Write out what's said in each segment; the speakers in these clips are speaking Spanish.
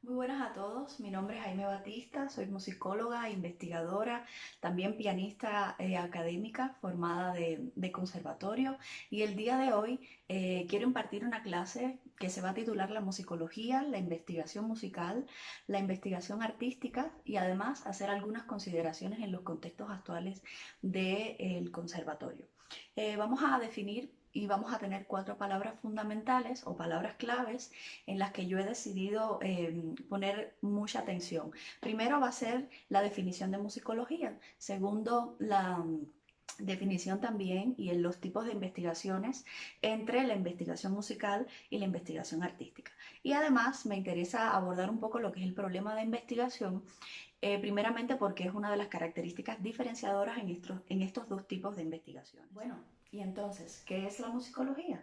Muy buenas a todos, mi nombre es Jaime Batista, soy musicóloga, investigadora, también pianista académica formada de conservatorio y el día de hoy quiero impartir una clase que se va a titular La musicología, la investigación musical, la investigación artística y además hacer algunas consideraciones en los contextos actuales del conservatorio. Vamos a definir y vamos a tener cuatro palabras fundamentales o palabras claves en las que yo he decidido poner mucha atención. Primero va a ser la definición de musicología. Segundo, la definición también y en los tipos de investigaciones entre la investigación musical y la investigación artística. Y además me interesa abordar un poco lo que es el problema de investigación, primeramente porque es una de las características diferenciadoras en estos dos tipos de investigaciones. Bueno, y entonces, ¿qué es la musicología?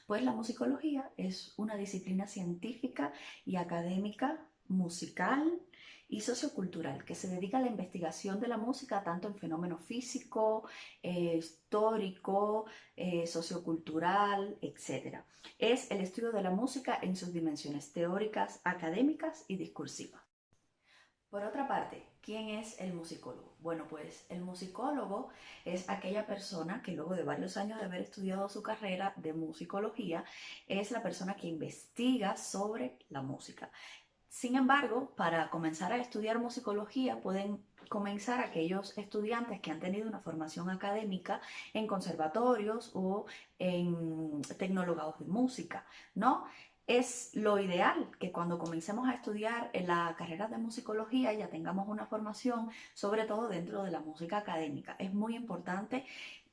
Pues la musicología es una disciplina científica y académica musical y sociocultural que se dedica a la investigación de la música tanto en fenómeno físico, histórico, sociocultural, etc. Es el estudio de la música en sus dimensiones teóricas, académicas y discursivas. Por otra parte, ¿quién es el musicólogo? Bueno, pues el musicólogo es aquella persona que luego de varios años de haber estudiado su carrera de musicología, es la persona que investiga sobre la música. Sin embargo, para comenzar a estudiar musicología pueden comenzar aquellos estudiantes que han tenido una formación académica en conservatorios o en tecnólogos de música, ¿no? Es lo ideal que cuando comencemos a estudiar en la carrera de musicología ya tengamos una formación, sobre todo dentro de la música académica. Es muy importante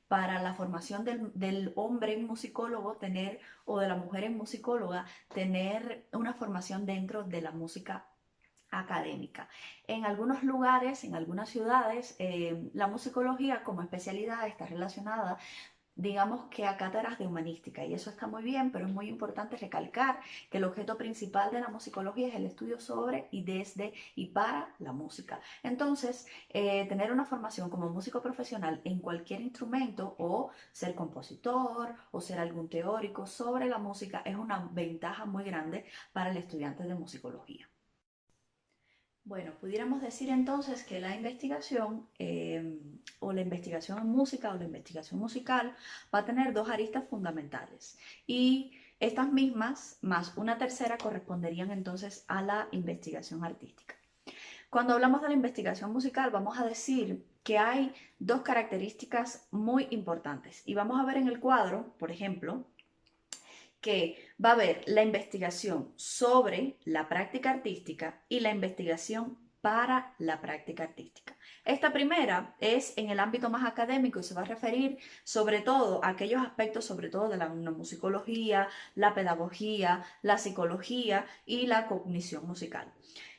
para la formación del hombre en musicólogo tener, o de la mujer en musicóloga, tener una formación dentro de la música académica. En algunos lugares, en algunas ciudades, la musicología como especialidad está relacionada, digamos que a cátedras de humanística, y eso está muy bien, pero es muy importante recalcar que el objeto principal de la musicología es el estudio sobre y desde y para la música. Entonces, tener una formación como músico profesional en cualquier instrumento o ser compositor o ser algún teórico sobre la música es una ventaja muy grande para el estudiante de musicología. Bueno, pudiéramos decir entonces que la investigación o la investigación en música o la investigación musical va a tener dos aristas fundamentales y estas mismas más una tercera corresponderían entonces a la investigación artística. Cuando hablamos de la investigación musical vamos a decir que hay dos características muy importantes y vamos a ver en el cuadro, por ejemplo, que va a haber la investigación sobre la práctica artística y la investigación para la práctica artística. Esta primera es en el ámbito más académico y se va a referir sobre todo a aquellos aspectos, sobre todo de la musicología, la pedagogía, la psicología y la cognición musical.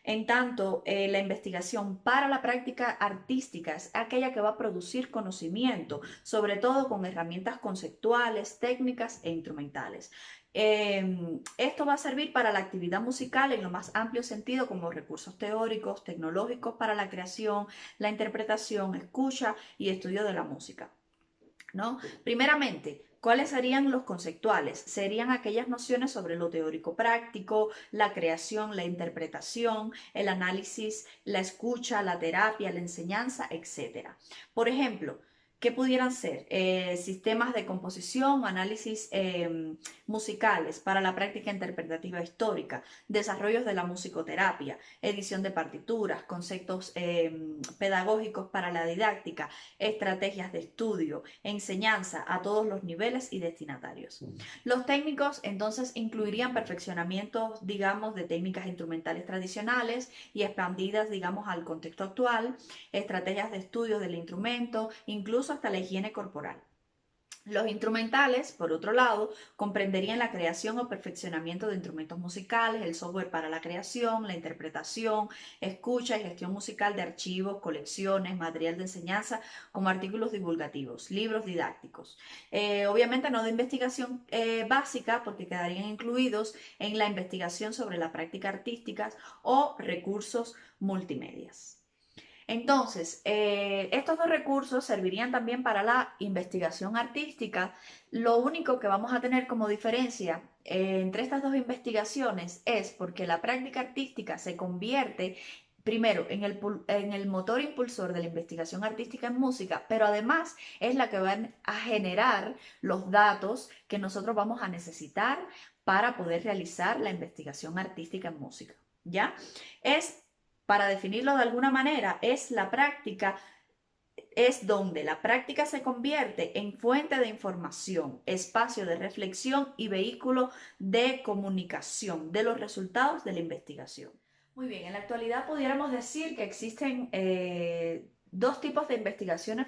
En tanto, la investigación para la práctica artística es aquella que va a producir conocimiento, sobre todo con herramientas conceptuales, técnicas e instrumentales. Esto va a servir para la actividad musical en lo más amplio sentido como recursos teóricos, tecnológicos para la creación, la interpretación, escucha y estudio de la música, ¿no? Primeramente, ¿cuáles serían los conceptuales? Serían aquellas nociones sobre lo teórico práctico, la creación, la interpretación, el análisis, la escucha, la terapia, la enseñanza, etc. Por ejemplo, ¿qué pudieran ser? Sistemas de composición, análisis musicales para la práctica interpretativa histórica, desarrollos de la musicoterapia, edición de partituras, conceptos pedagógicos para la didáctica, estrategias de estudio, enseñanza a todos los niveles y destinatarios. Los técnicos entonces incluirían perfeccionamientos, digamos, de técnicas instrumentales tradicionales y expandidas, digamos, al contexto actual, estrategias de estudio del instrumento, incluso hasta la higiene corporal. Los instrumentales, por otro lado, comprenderían la creación o perfeccionamiento de instrumentos musicales, el software para la creación, la interpretación, escucha y gestión musical de archivos, colecciones, material de enseñanza, como artículos divulgativos, libros didácticos. Obviamente no de investigación básica, porque quedarían incluidos en la investigación sobre la práctica artística o recursos multimedias. Entonces, estos dos recursos servirían también para la investigación artística. Lo único que vamos a tener como diferencia entre estas dos investigaciones es porque la práctica artística se convierte primero en el motor impulsor de la investigación artística en música, pero además es la que va a generar los datos que nosotros vamos a necesitar para poder realizar la investigación artística en música. ¿Ya? Es, para definirlo de alguna manera, es donde la práctica se convierte en fuente de información, espacio de reflexión y vehículo de comunicación de los resultados de la investigación. Muy bien, en la actualidad pudiéramos decir que existen dos tipos de investigaciones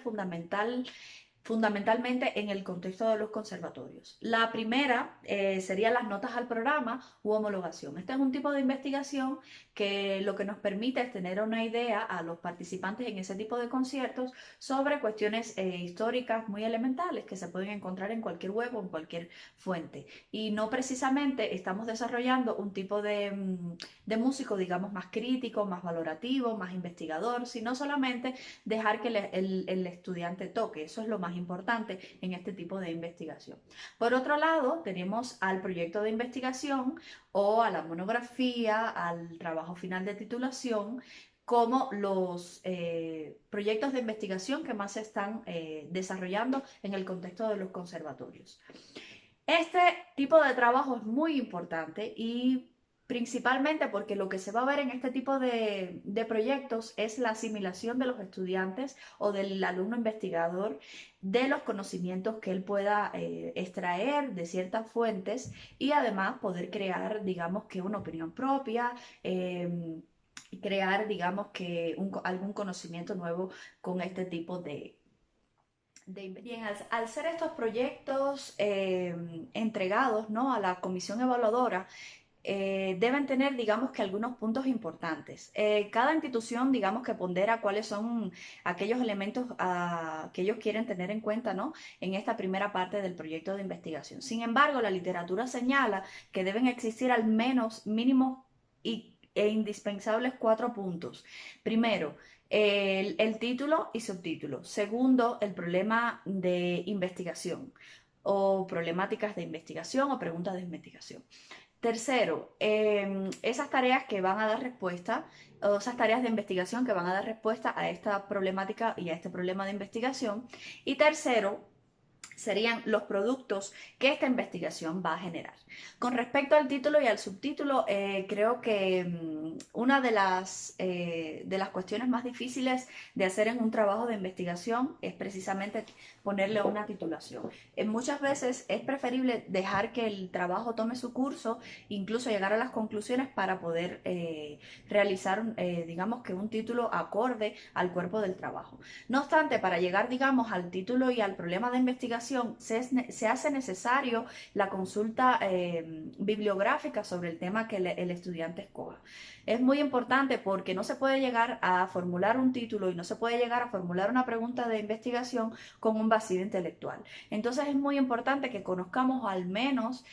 fundamentalmente en el contexto de los conservatorios. La primera serían las notas al programa u homologación. Este es un tipo de investigación que lo que nos permite es tener una idea a los participantes en ese tipo de conciertos sobre cuestiones históricas muy elementales que se pueden encontrar en cualquier web o en cualquier fuente. Y no precisamente estamos desarrollando un tipo de músico, digamos, más crítico, más valorativo, más investigador, sino solamente dejar que el estudiante toque. Eso es lo más importante en este tipo de investigación. Por otro lado, tenemos al proyecto de investigación o a la monografía, al trabajo final de titulación, como los proyectos de investigación que más se están desarrollando en el contexto de los conservatorios. Este tipo de trabajo es muy importante y principalmente porque lo que se va a ver en este tipo de proyectos es la asimilación de los estudiantes o del alumno investigador de los conocimientos que él pueda extraer de ciertas fuentes y además poder crear, digamos, que una opinión propia. Crear, digamos, que algún conocimiento nuevo con este tipo Bien, al ser estos proyectos entregados, ¿no?, a la comisión evaluadora, deben tener, digamos, que algunos puntos importantes. Cada institución, digamos, que pondera cuáles son aquellos elementos que ellos quieren tener en cuenta, ¿no?, en esta primera parte del proyecto de investigación. Sin embargo, la literatura señala que deben existir al menos mínimos e indispensables 4 puntos. Primero, el título y subtítulo. Segundo, el problema de investigación o problemáticas de investigación o preguntas de investigación. Tercero, esas tareas que van a dar respuesta, o esas tareas de investigación que van a dar respuesta a esta problemática y a este problema de investigación. Y tercero, serían los productos que esta investigación va a generar. Con respecto al título y al subtítulo, creo que una de las cuestiones más difíciles de hacer en un trabajo de investigación es precisamente ponerle una titulación. Muchas veces es preferible dejar que el trabajo tome su curso, incluso llegar a las conclusiones para poder realizar, digamos, que un título acorde al cuerpo del trabajo. No obstante, para llegar, digamos, al título y al problema de investigación, se hace necesario la consulta bibliográfica sobre el tema que el estudiante escoja. Es muy importante porque no se puede llegar a formular un título y no se puede llegar a formular una pregunta de investigación con un vacío intelectual. Entonces es muy importante que conozcamos al menos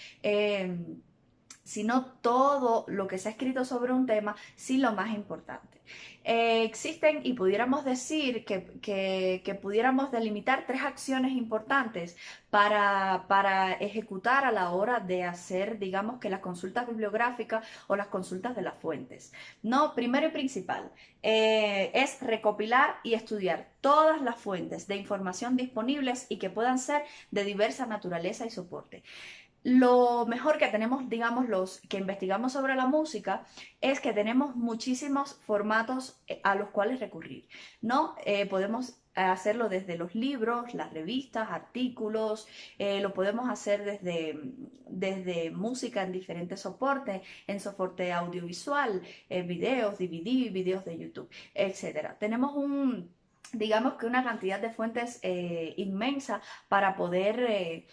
si no todo lo que se ha escrito sobre un tema, sí lo más importante. Existen, y pudiéramos decir que pudiéramos delimitar 3 acciones importantes para ejecutar a la hora de hacer, digamos, que las consultas bibliográficas o las consultas de las fuentes. No, primero y principal, es recopilar y estudiar todas las fuentes de información disponibles y que puedan ser de diversa naturaleza y soporte. Lo mejor que tenemos, digamos, los que investigamos sobre la música, es que tenemos muchísimos formatos a los cuales recurrir, ¿no? Podemos hacerlo desde los libros, las revistas, artículos, lo podemos hacer desde música en diferentes soportes, en soporte audiovisual, videos, DVD, videos de YouTube, etcétera. Tenemos digamos que una cantidad de fuentes inmensa para poder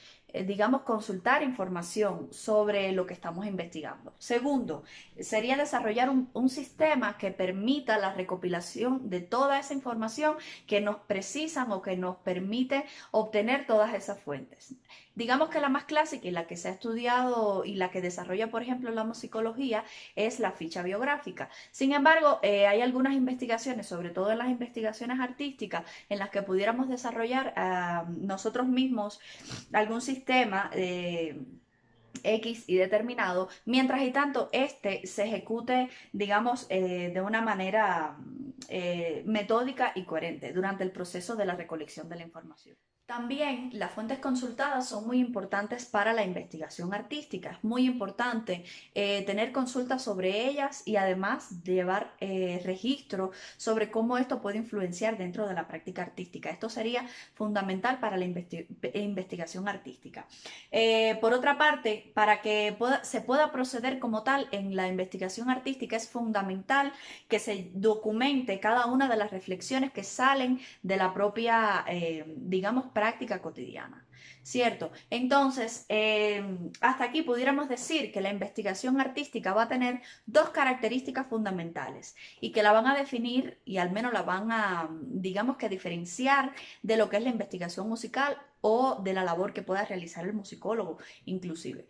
digamos, consultar información sobre lo que estamos investigando. Segundo, sería desarrollar un sistema que permita la recopilación de toda esa información que nos precisan o que nos permite obtener todas esas fuentes. Digamos que la más clásica y la que se ha estudiado y la que desarrolla, por ejemplo, la musicología es la ficha biográfica. Sin embargo, hay algunas investigaciones, sobre todo en las investigaciones artísticas, en las que pudiéramos desarrollar nosotros mismos algún sistema X y determinado, mientras y tanto este se ejecute, digamos, de una manera metódica y coherente durante el proceso de la recolección de la información. También las fuentes consultadas son muy importantes para la investigación artística. Es muy importante tener consultas sobre ellas y además llevar registro sobre cómo esto puede influenciar dentro de la práctica artística. Esto sería fundamental para la investigación artística. Por otra parte, para que se pueda proceder como tal en la investigación artística es fundamental que se documente cada una de las reflexiones que salen de la propia, digamos, práctica cotidiana. ¿Cierto? Entonces, hasta aquí pudiéramos decir que la investigación artística va a tener dos características fundamentales y que la van a definir y al menos la van a, digamos que diferenciar de lo que es la investigación musical o de la labor que pueda realizar el musicólogo inclusive.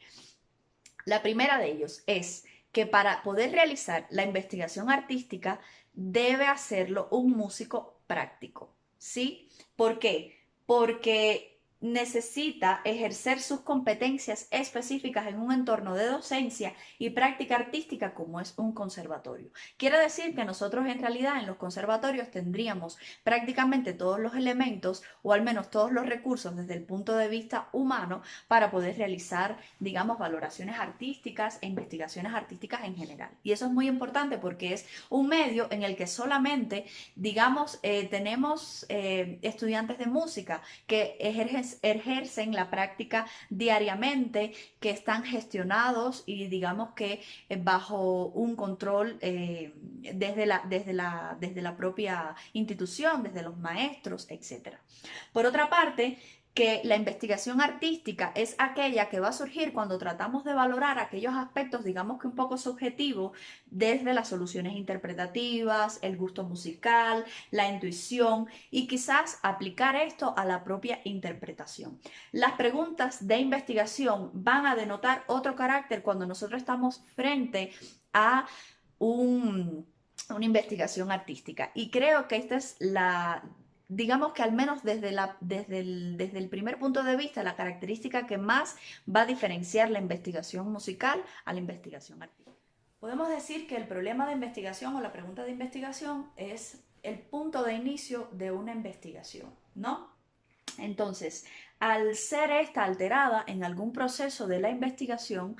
La primera de ellos es que para poder realizar la investigación artística debe hacerlo un músico práctico, ¿sí? ¿Por qué? Porque necesita ejercer sus competencias específicas en un entorno de docencia y práctica artística como es un conservatorio. Quiere decir que nosotros en realidad en los conservatorios tendríamos prácticamente todos los elementos o al menos todos los recursos desde el punto de vista humano para poder realizar, digamos, valoraciones artísticas e investigaciones artísticas en general. Y eso es muy importante porque es un medio en el que solamente, digamos, tenemos estudiantes de música que ejercen la práctica diariamente, que están gestionados y digamos que bajo un control desde la propia institución, desde los maestros, etc. Por otra parte, que la investigación artística es aquella que va a surgir cuando tratamos de valorar aquellos aspectos, digamos que un poco subjetivos, desde las soluciones interpretativas, el gusto musical, la intuición y quizás aplicar esto a la propia interpretación. Las preguntas de investigación van a denotar otro carácter cuando nosotros estamos frente a una investigación artística. Y creo que esta es la, digamos que al menos desde el primer punto de vista, la característica que más va a diferenciar la investigación musical a la investigación artística. Podemos decir que el problema de investigación o la pregunta de investigación es el punto de inicio de una investigación, ¿no? Entonces, al ser esta alterada en algún proceso de la investigación,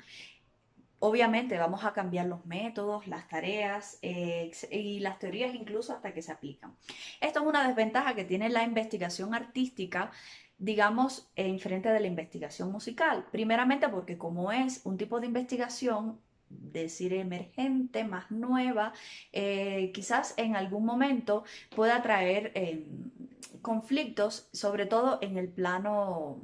obviamente vamos a cambiar los métodos, las tareas y las teorías incluso hasta que se aplican. Esto es una desventaja que tiene la investigación artística, digamos, en frente de la investigación musical. Primeramente porque como es un tipo de investigación, decir emergente, más nueva, quizás en algún momento pueda traer conflictos, sobre todo en el plano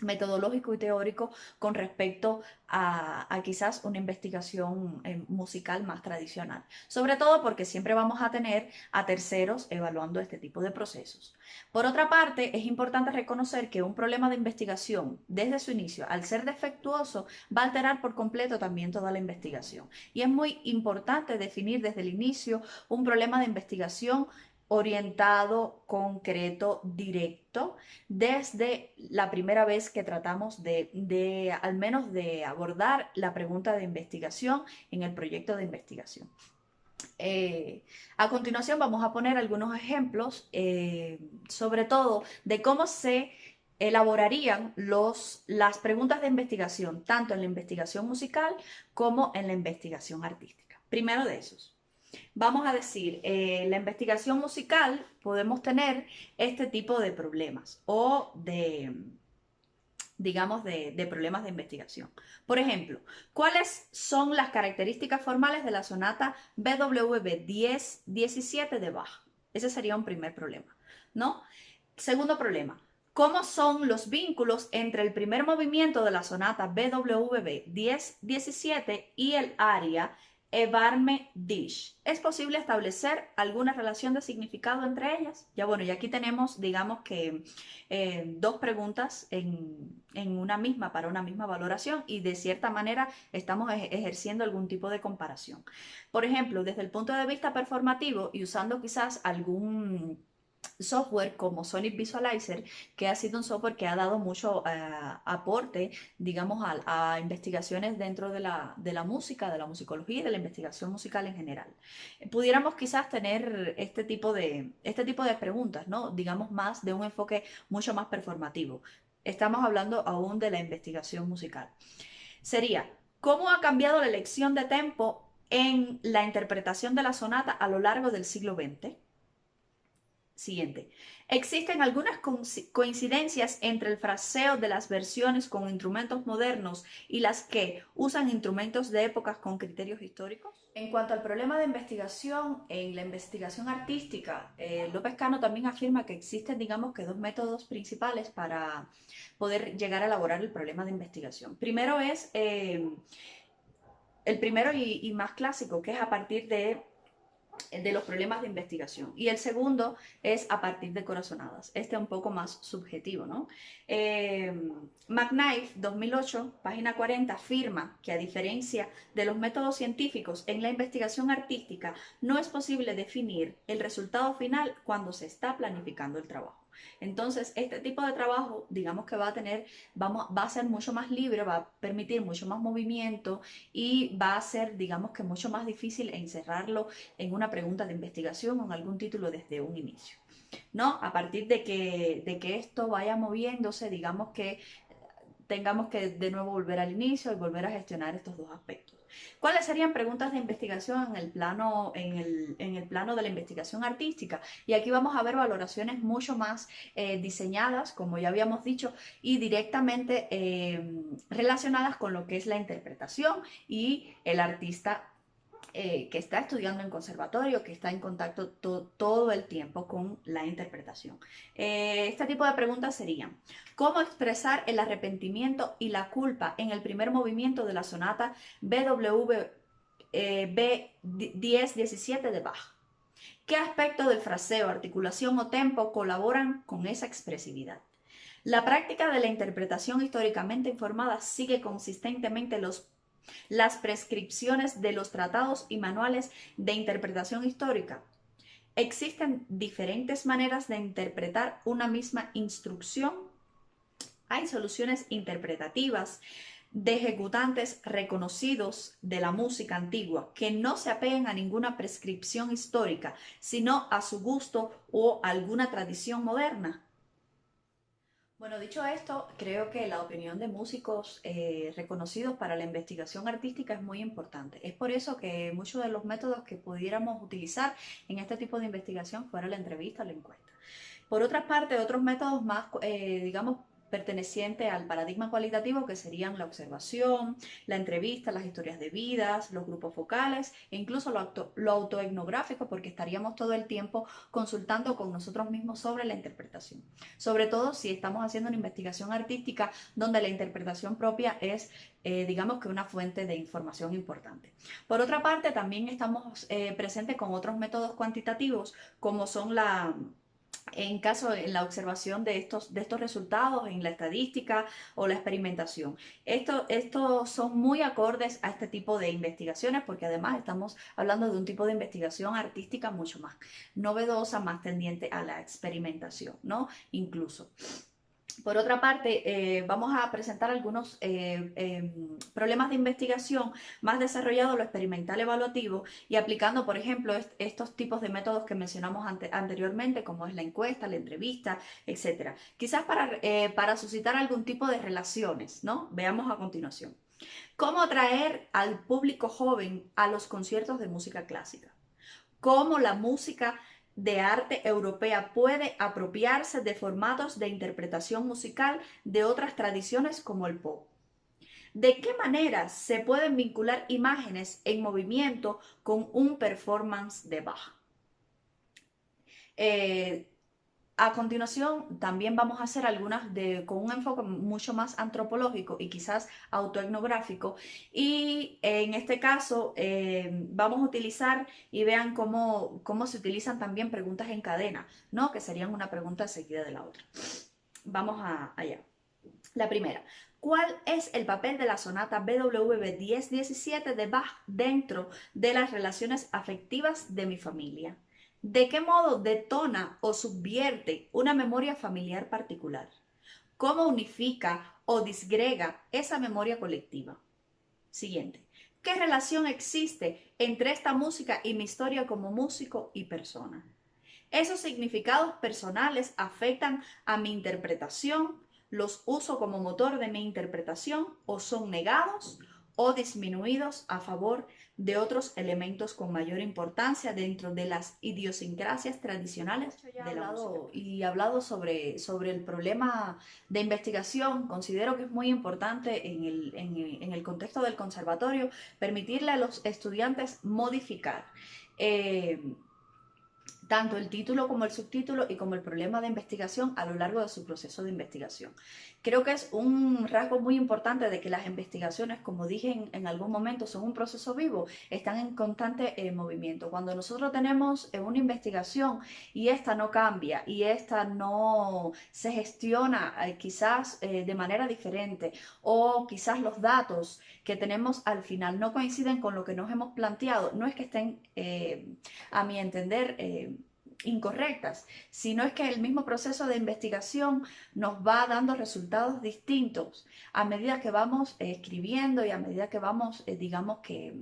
metodológico y teórico con respecto a quizás una investigación musical más tradicional. Sobre todo porque siempre vamos a tener a terceros evaluando este tipo de procesos. Por otra parte, es importante reconocer que un problema de investigación desde su inicio, al ser defectuoso, va a alterar por completo también toda la investigación. Y es muy importante definir desde el inicio un problema de investigación orientado, concreto, directo, desde la primera vez que tratamos al menos de abordar la pregunta de investigación en el proyecto de investigación. A continuación vamos a poner algunos ejemplos, sobre todo de cómo se elaborarían las preguntas de investigación, tanto en la investigación musical como en la investigación artística. Primero de esos. Vamos a decir, la investigación musical podemos tener este tipo de problemas o digamos, de problemas de investigación. Por ejemplo, ¿cuáles son las características formales de la sonata BWV 10-17 de Bach? Ese sería un primer problema, ¿no? Segundo problema, ¿cómo son los vínculos entre el primer movimiento de la sonata BWV 10-17 y el aria Evarme Dish. ¿Es posible establecer alguna relación de significado entre ellas? Ya bueno, y aquí tenemos, digamos que dos preguntas en una misma, para una misma valoración, y de cierta manera estamos ejerciendo algún tipo de comparación. Por ejemplo, desde el punto de vista performativo y usando quizás algún software como Sonic Visualizer, que ha sido un software que ha dado mucho aporte, digamos, a investigaciones dentro de la música, de la musicología y de la investigación musical en general. Pudiéramos quizás tener este tipo de preguntas, ¿no? Digamos, más de un enfoque mucho más performativo. Estamos hablando aún de la investigación musical. Sería, ¿cómo ha cambiado la elección de tempo en la interpretación de la sonata a lo largo del siglo XX? Siguiente. Existen algunas coincidencias entre el fraseo de las versiones con instrumentos modernos y las que usan instrumentos de épocas con criterios históricos. En cuanto al problema de investigación, en la investigación artística, López Cano también afirma que existen, digamos que dos métodos principales para poder llegar a elaborar el problema de investigación. Primero es el primero y más clásico, que es a partir de los problemas de investigación. Y el segundo es a partir de corazonadas. Este es un poco más subjetivo, ¿no? McKnight, 2008, página 40, afirma que a diferencia de los métodos científicos, en la investigación artística no es posible definir el resultado final cuando se está planificando el trabajo. Entonces, este tipo de trabajo, digamos que va a ser mucho más libre, va a permitir mucho más movimiento y va a ser, digamos que mucho más difícil encerrarlo en una pregunta de investigación o en algún título desde un inicio, ¿no? A partir de que esto vaya moviéndose, digamos que tengamos que de nuevo volver al inicio y volver a gestionar estos dos aspectos. ¿Cuáles serían preguntas de investigación en el plano de la investigación artística? Y aquí vamos a ver valoraciones mucho más diseñadas, como ya habíamos dicho, y directamente relacionadas con lo que es la interpretación y el artista que está estudiando en conservatorio, que está en contacto todo el tiempo con la interpretación. Este tipo de preguntas serían, ¿cómo expresar el arrepentimiento y la culpa en el primer movimiento de la sonata BWV B10-17 de Bach? ¿Qué aspectos del fraseo, articulación o tempo colaboran con esa expresividad? La práctica de la interpretación históricamente informada sigue consistentemente las prescripciones de los tratados y manuales de interpretación histórica. Existen diferentes maneras de interpretar una misma instrucción. Hay soluciones interpretativas de ejecutantes reconocidos de la música antigua que no se apeguen a ninguna prescripción histórica, sino a su gusto o alguna tradición moderna. Bueno, dicho esto, creo que la opinión de músicos reconocidos para la investigación artística es muy importante. Es por eso que muchos de los métodos que pudiéramos utilizar en este tipo de investigación fuera la entrevista o la encuesta. Por otra parte, otros métodos más, digamos, pertenecientes al paradigma cualitativo, que serían la observación, la entrevista, las historias de vidas, los grupos focales e incluso lo autoetnográfico, porque estaríamos todo el tiempo consultando con nosotros mismos sobre la interpretación. Sobre todo si estamos haciendo una investigación artística donde la interpretación propia es digamos que una fuente de información importante. Por otra parte, también estamos presentes con otros métodos cuantitativos, como son en la observación de estos resultados, en la estadística o la experimentación. Estos son muy acordes a este tipo de investigaciones porque además estamos hablando de un tipo de investigación artística mucho más novedosa, más tendiente a la experimentación, ¿no? Incluso. Por otra parte, vamos a presentar algunos problemas de investigación más desarrollados, lo experimental evaluativo, y aplicando, por ejemplo, estos tipos de métodos que mencionamos anteriormente, como es la encuesta, la entrevista, etcétera. Quizás para suscitar algún tipo de relaciones, ¿no? Veamos a continuación. ¿Cómo atraer al público joven a los conciertos de música clásica? ¿Cómo la música de arte europea puede apropiarse de formatos de interpretación musical de otras tradiciones como el pop? ¿De qué manera se pueden vincular imágenes en movimiento con un performance de Bach? Eh, A continuación, también vamos a hacer algunas con un enfoque mucho más antropológico y quizás autoetnográfico. Y en este caso vamos a utilizar y vean cómo se utilizan también preguntas en cadena, ¿no? Que serían una pregunta seguida de la otra. Vamos allá. La primera. ¿Cuál es el papel de la sonata BWV 1017 de Bach dentro de las relaciones afectivas de mi familia? ¿De qué modo detona o subvierte una memoria familiar particular? ¿Cómo unifica o disgrega esa memoria colectiva? Siguiente. ¿Qué relación existe entre esta música y mi historia como músico y persona? ¿Esos significados personales afectan a mi interpretación? ¿Los uso como motor de mi interpretación o son negados o disminuidos a favor de otros elementos con mayor importancia dentro de las idiosincrasias tradicionales de la música? Y hablado sobre el problema de investigación, considero que es muy importante en el contexto del conservatorio permitirle a los estudiantes modificar tanto el título como el subtítulo y como el problema de investigación a lo largo de su proceso de investigación. Creo que es un rasgo muy importante de que las investigaciones, como dije en algún momento, son un proceso vivo, están en constante movimiento. Cuando nosotros tenemos una investigación y esta no cambia y esta no se gestiona quizás de manera diferente, o quizás los datos que tenemos al final no coinciden con lo que nos hemos planteado, no es que estén a mi entender incorrectas, sino es que el mismo proceso de investigación nos va dando resultados distintos a medida que vamos escribiendo y a medida que vamos, digamos que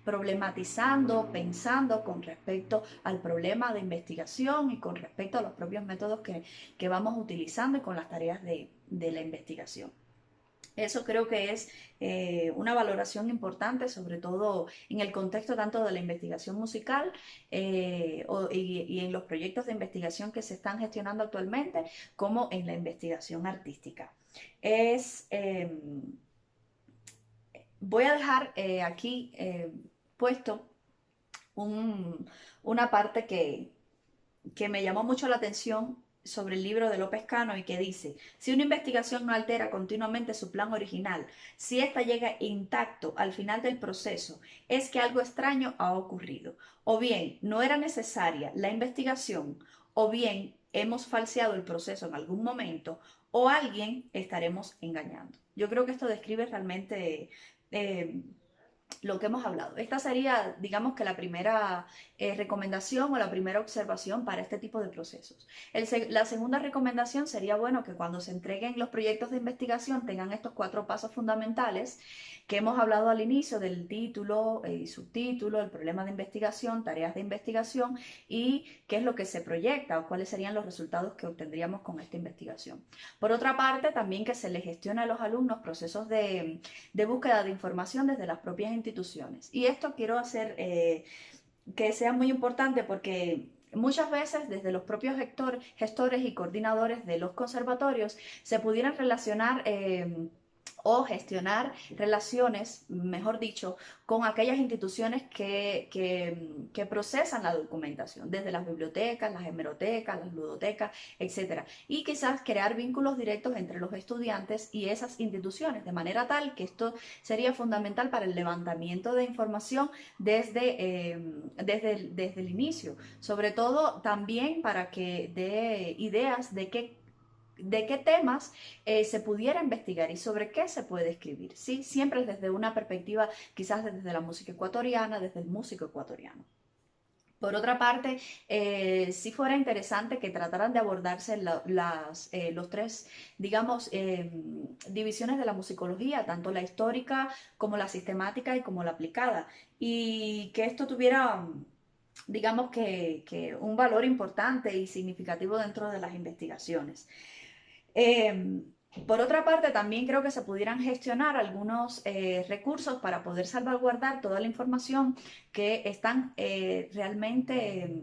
problematizando, pensando con respecto al problema de investigación y con respecto a los propios métodos que vamos utilizando y con las tareas de la investigación. Eso creo que es una valoración importante, sobre todo en el contexto tanto de la investigación musical y en los proyectos de investigación que se están gestionando actualmente, como en la investigación artística. Voy a dejar aquí puesto una parte que me llamó mucho la atención sobre el libro de López Cano y que dice: si una investigación no altera continuamente su plan original, si ésta llega intacto al final del proceso, es que algo extraño ha ocurrido. O bien no era necesaria la investigación, o bien hemos falseado el proceso en algún momento, o alguien estaremos engañando. Yo creo que esto describe realmente lo que hemos hablado. Esta sería, digamos que la primera recomendación o la primera observación para este tipo de procesos. La segunda recomendación sería, bueno, que cuando se entreguen los proyectos de investigación tengan estos 4 pasos fundamentales que hemos hablado al inicio del título y subtítulo, el problema de investigación, tareas de investigación y qué es lo que se proyecta o cuáles serían los resultados que obtendríamos con esta investigación. Por otra parte, también que se les gestione a los alumnos procesos de búsqueda de información desde las propias instituciones. Y esto quiero hacer que sea muy importante porque muchas veces desde los propios gestores y coordinadores de los conservatorios se pudieran relacionar o gestionar relaciones, mejor dicho, con aquellas instituciones que procesan la documentación, desde las bibliotecas, las hemerotecas, las ludotecas, etc. Y quizás crear vínculos directos entre los estudiantes y esas instituciones, de manera tal que esto sería fundamental para el levantamiento de información desde el inicio, sobre todo también para que dé ideas de qué temas se pudiera investigar y sobre qué se puede escribir, ¿sí? Siempre desde una perspectiva, quizás desde la música ecuatoriana, desde el músico ecuatoriano. Por otra parte, sí fuera interesante que trataran de abordarse los 3, digamos, divisiones de la musicología, tanto la histórica como la sistemática y como la aplicada, y que esto tuviera, digamos un valor importante y significativo dentro de las investigaciones. Por otra parte, también creo que se pudieran gestionar algunos recursos para poder salvaguardar toda la información que están realmente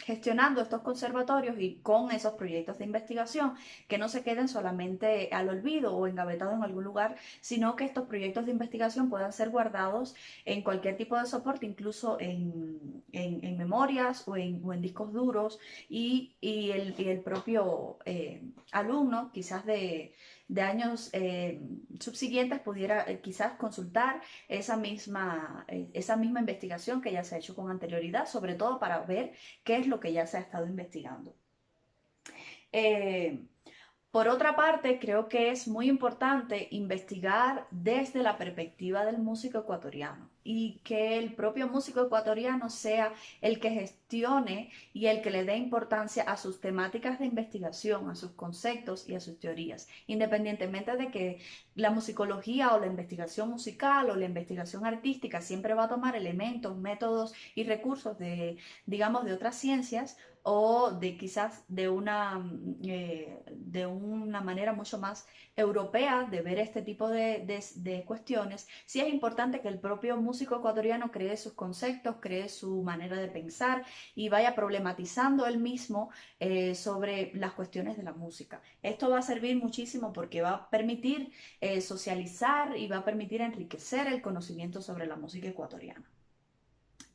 gestionando estos conservatorios y con esos proyectos de investigación, que no se queden solamente al olvido o engavetados en algún lugar, sino que estos proyectos de investigación puedan ser guardados en cualquier tipo de soporte, incluso en memorias o en discos duros, y el propio alumno, quizás de años subsiguientes, pudiera quizás consultar esa misma investigación que ya se ha hecho con anterioridad, sobre todo para ver qué es lo que ya se ha estado investigando. Eh, por otra parte, creo que es muy importante investigar desde la perspectiva del músico ecuatoriano y que el propio músico ecuatoriano sea el que gestione y el que le dé importancia a sus temáticas de investigación, a sus conceptos y a sus teorías, independientemente de que la musicología o la investigación musical o la investigación artística siempre va a tomar elementos, métodos y recursos digamos, de otras ciencias, o de quizás de una manera mucho más europea de ver este tipo de cuestiones. Sí es importante que el propio músico ecuatoriano cree sus conceptos, cree su manera de pensar y vaya problematizando él mismo sobre las cuestiones de la música. Esto va a servir muchísimo porque va a permitir socializar y va a permitir enriquecer el conocimiento sobre la música ecuatoriana.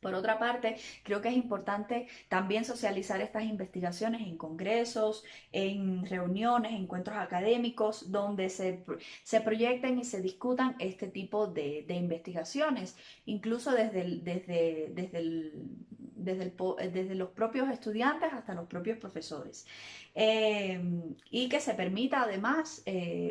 Por otra parte, creo que es importante también socializar estas investigaciones en congresos, en reuniones, encuentros académicos, donde se proyecten y se discutan este tipo de investigaciones, incluso desde los propios estudiantes hasta los propios profesores. Eh, y que se permita además,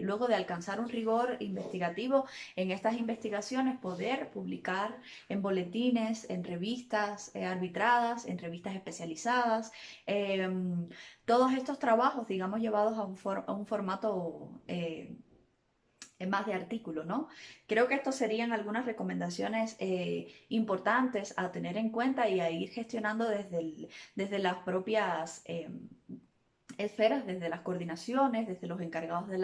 luego de alcanzar un rigor investigativo en estas investigaciones, poder publicar en boletines, en revistas arbitradas, en revistas especializadas. Eh, Todos estos trabajos, digamos, llevados a un formato más de artículo, ¿no? Creo que estos serían algunas recomendaciones importantes a tener en cuenta y a ir gestionando desde las propias esferas, desde las coordinaciones, desde los encargados de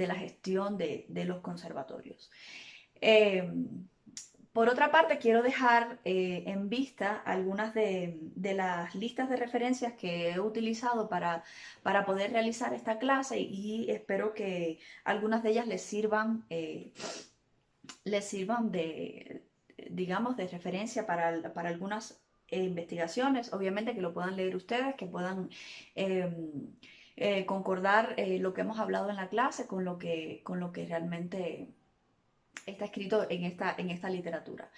la gestión de los conservatorios. Eh, por otra parte, quiero dejar en vista algunas de las listas de referencias que he utilizado para poder realizar esta clase, y espero que algunas de ellas les sirvan digamos, de referencia para algunas investigaciones. Obviamente que lo puedan leer ustedes, que puedan eh, concordar lo que hemos hablado en la clase con lo que realmente está escrito en esta literatura.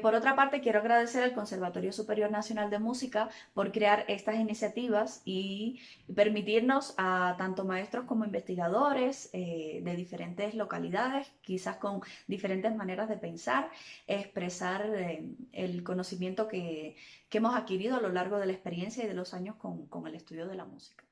Por otra parte, quiero agradecer al Conservatorio Superior Nacional de Música por crear estas iniciativas y permitirnos a tanto maestros como investigadores de diferentes localidades, quizás con diferentes maneras de pensar, expresar el conocimiento que hemos adquirido a lo largo de la experiencia y de los años con el estudio de la música.